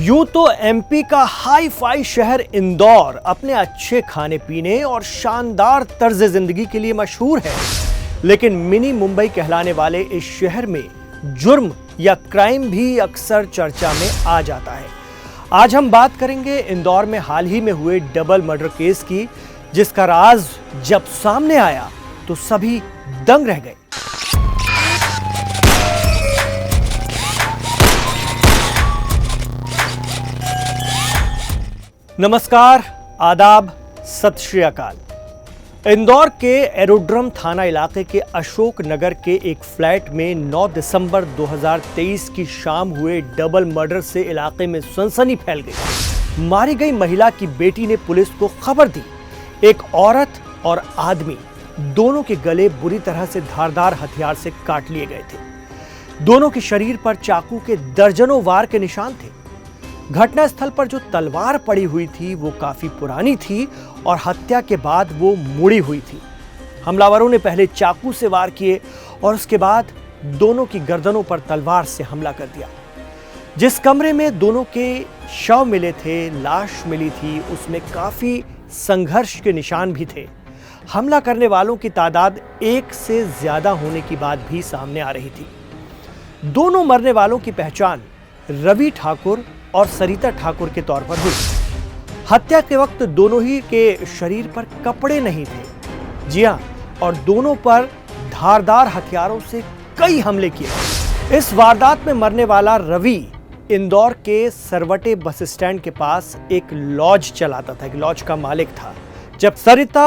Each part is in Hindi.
यूं तो एमपी का हाई फाई शहर इंदौर अपने अच्छे खाने पीने और शानदार तर्ज जिंदगी के लिए मशहूर है, लेकिन मिनी मुंबई कहलाने वाले इस शहर में जुर्म या क्राइम भी अक्सर चर्चा में आ जाता है। आज हम बात करेंगे इंदौर में हाल ही में हुए डबल मर्डर केस की, जिसका राज जब सामने आया तो सभी दंग रह गए। नमस्कार, आदाब, सत श्री अकाल। इंदौर के एरोड्रम थाना इलाके के अशोक नगर के एक फ्लैट में 9 दिसंबर 2023 की शाम हुए डबल मर्डर से इलाके में सनसनी फैल गई। मारी गई महिला की बेटी ने पुलिस को खबर दी। एक औरत और आदमी दोनों के गले बुरी तरह से धारदार हथियार से काट लिए गए थे। दोनों के शरीर पर चाकू के दर्जनों वार के निशान थे। घटनास्थल पर जो तलवार पड़ी हुई थी वो काफी पुरानी थी और हत्या के बाद वो मुड़ी हुई थी। हमलावरों ने पहले चाकू से वार किए और उसके बाद दोनों की गर्दनों पर तलवार से हमला कर दिया। जिस कमरे में दोनों के शव मिले थे, लाश मिली थी, उसमें काफी संघर्ष के निशान भी थे। हमला करने वालों की तादाद 1 से ज्यादा होने की बात भी सामने आ रही थी। दोनों मरने वालों की पहचान रवि ठाकुर और सरिता ठाकुर के तौर पर हुई। हत्या के वक्त दोनों ही के शरीर पर कपड़े नहीं थे। जी हां, और दोनों पर धारदार हथियारों से कई हमले किए। इस वारदात में मरने वाला रवि इंदौर के सरवटे बस स्टैंड के पास एक लॉज चलाता था, एक लॉज का मालिक था, जब सरिता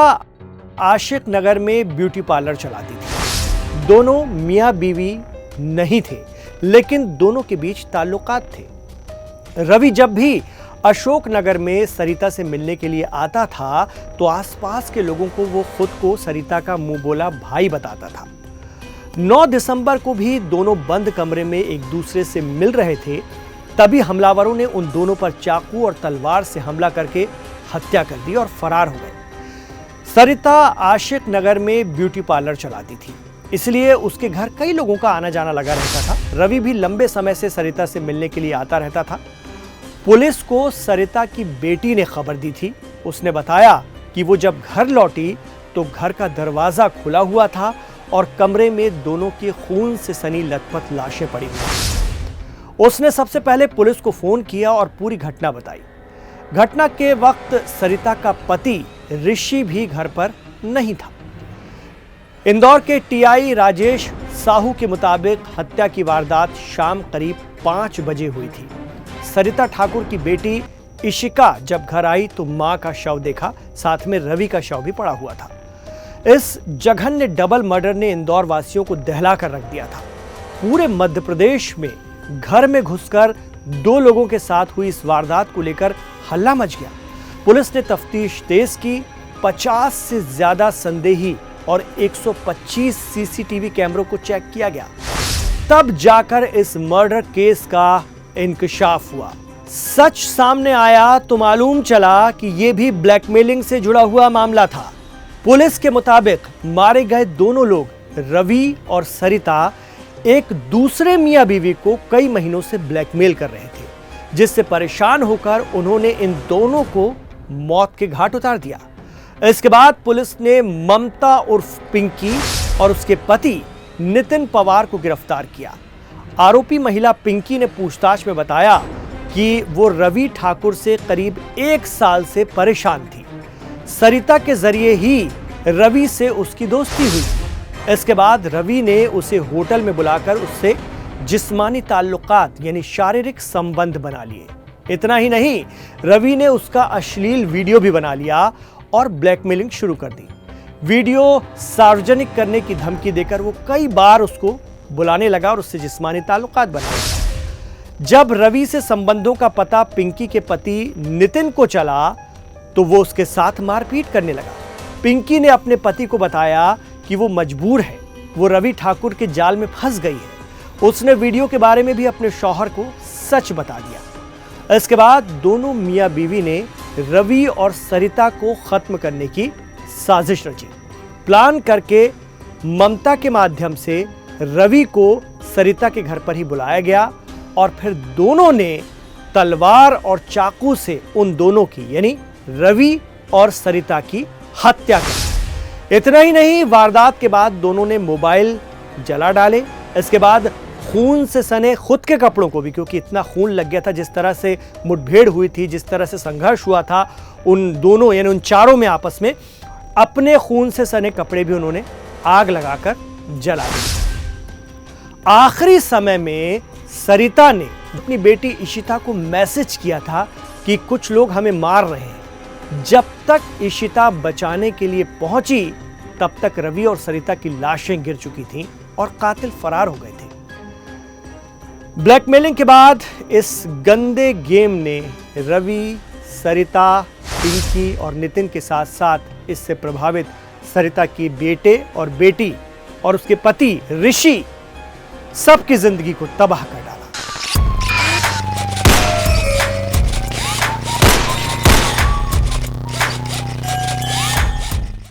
आशिक नगर में ब्यूटी पार्लर चलाती थी। दोनों मियां बीवी नहीं थे, लेकिन दोनों के बीच ताल्लुकात थे। रवि जब भी अशोक नगर में सरिता से मिलने के लिए आता था तो आसपास के लोगों को वो खुद को सरिता का मुंह बोला भाई बताता था। 9 दिसंबर को भी दोनों बंद कमरे में एक दूसरे से मिल रहे थे, तभी हमलावरों ने उन दोनों पर चाकू और तलवार से हमला करके हत्या कर दी और फरार हो गए। सरिता आशिक नगर में ब्यूटी पार्लर चलाती थी, इसलिए उसके घर कई लोगों का आना जाना लगा रहता था। रवि भी लंबे समय से सरिता से मिलने के लिए आता रहता था। पुलिस को सरिता की बेटी ने खबर दी थी। उसने बताया कि वो जब घर लौटी तो घर का दरवाजा खुला हुआ था और कमरे में दोनों की खून से सनी लथपथ लाशें पड़ी हुई। उसने सबसे पहले पुलिस को फोन किया और पूरी घटना बताई। घटना के वक्त सरिता का पति ऋषि भी घर पर नहीं था। इंदौर के टीआई राजेश साहू के मुताबिक हत्या की वारदात शाम करीब 5 बजे हुई थी। सरिता ठाकुर की बेटी इशिका जब घर आई तो मां का शव देखा, साथ में रवि का शव भी पड़ा हुआ था। इस जघन्य डबल मर्डर ने इंदौर वासियों को दहला कर रख दिया था। पूरे मध्य प्रदेश में घर में घुसकर 2 लोगों के साथ हुई इस वारदात को लेकर हल्ला मच गया। पुलिस ने तफ्तीश तेज की। 50 से ज्यादा संदेही और 125 सीसीटीवी कैमरों को चेक किया गया। तब जाकर इस मर्डर केस का इंकशाफ हुआ। सच सामने आया तो मालूम चला कि यह भी ब्लैकमेलिंग से जुड़ा हुआ मामला था। पुलिस के मुताबिक मारे गए दोनों लोग रवि और सरिता एक दूसरे मियां बीवी को कई महीनों से ब्लैकमेल कर रहे थे, जिससे परेशान होकर उन्होंने इन दोनों को मौत के घाट उतार दिया। इसके बाद पुलिस ने ममता उर्फ पिंकी और उसके पति नितिन पवार को गिरफ्तार किया। आरोपी महिला पिंकी ने पूछताछ में बताया कि वो रवि ठाकुर से करीब 1 साल से परेशान थी। सरिता के जरिए ही रवि से उसकी दोस्ती हुई। इसके बाद रवि ने उसे होटल में बुलाकर उससे जिस्मानी ताल्लुकात यानी शारीरिक संबंध बना लिए। इतना ही नहीं, रवि ने उसका अश्लील वीडियो भी बना लिया और ब्लैकमेलिंग शुरू कर दी। वीडियो सार्वजनिक करने की धमकी देकर वो कई बार उसको बुलाने लगा और उससे जिस्मानी ताल्लुकात बनाए। जब रवि से संबंधों का पता पिंकी के पति नितिन को चला तो वो उसके साथ मारपीट करने लगा। पिंकी ने अपने पति को बताया कि वो मजबूर है, वो रवि ठाकुर के जाल में फंस गई है। उसने वीडियो के बारे में भी अपने शौहर को सच बता दिया। इसके बाद दोनों मियां बीवी ने रवि और सरिता को खत्म करने की साजिश रची। प्लान करके ममता के माध्यम से रवि को सरिता के घर पर ही बुलाया गया और फिर दोनों ने तलवार और चाकू से उन दोनों की यानी रवि और सरिता की हत्या की। इतना ही नहीं, वारदात के बाद दोनों ने मोबाइल जला डाले। इसके बाद खून से सने खुद के कपड़ों को भी, क्योंकि इतना खून लग गया था, जिस तरह से मुठभेड़ हुई थी, जिस तरह से संघर्ष हुआ था उन दोनों यानी उन चारों में आपस में, अपने खून से सने कपड़े भी उन्होंने आग लगाकर जला दिए। आखिरी समय में सरिता ने अपनी बेटी इशिता को मैसेज किया था कि कुछ लोग हमें मार रहे हैं। जब तक इशिता बचाने के लिए पहुंची तब तक रवि और सरिता की लाशें गिर चुकी थीं और कातिल फरार हो गए थे। ब्लैकमेलिंग के बाद इस गंदे गेम ने रवि, सरिता, पिंकी और नितिन के साथ साथ इससे प्रभावित सरिता की बेटे और बेटी और उसके पति ऋषि सबकी जिंदगी को तबाह कर दिया।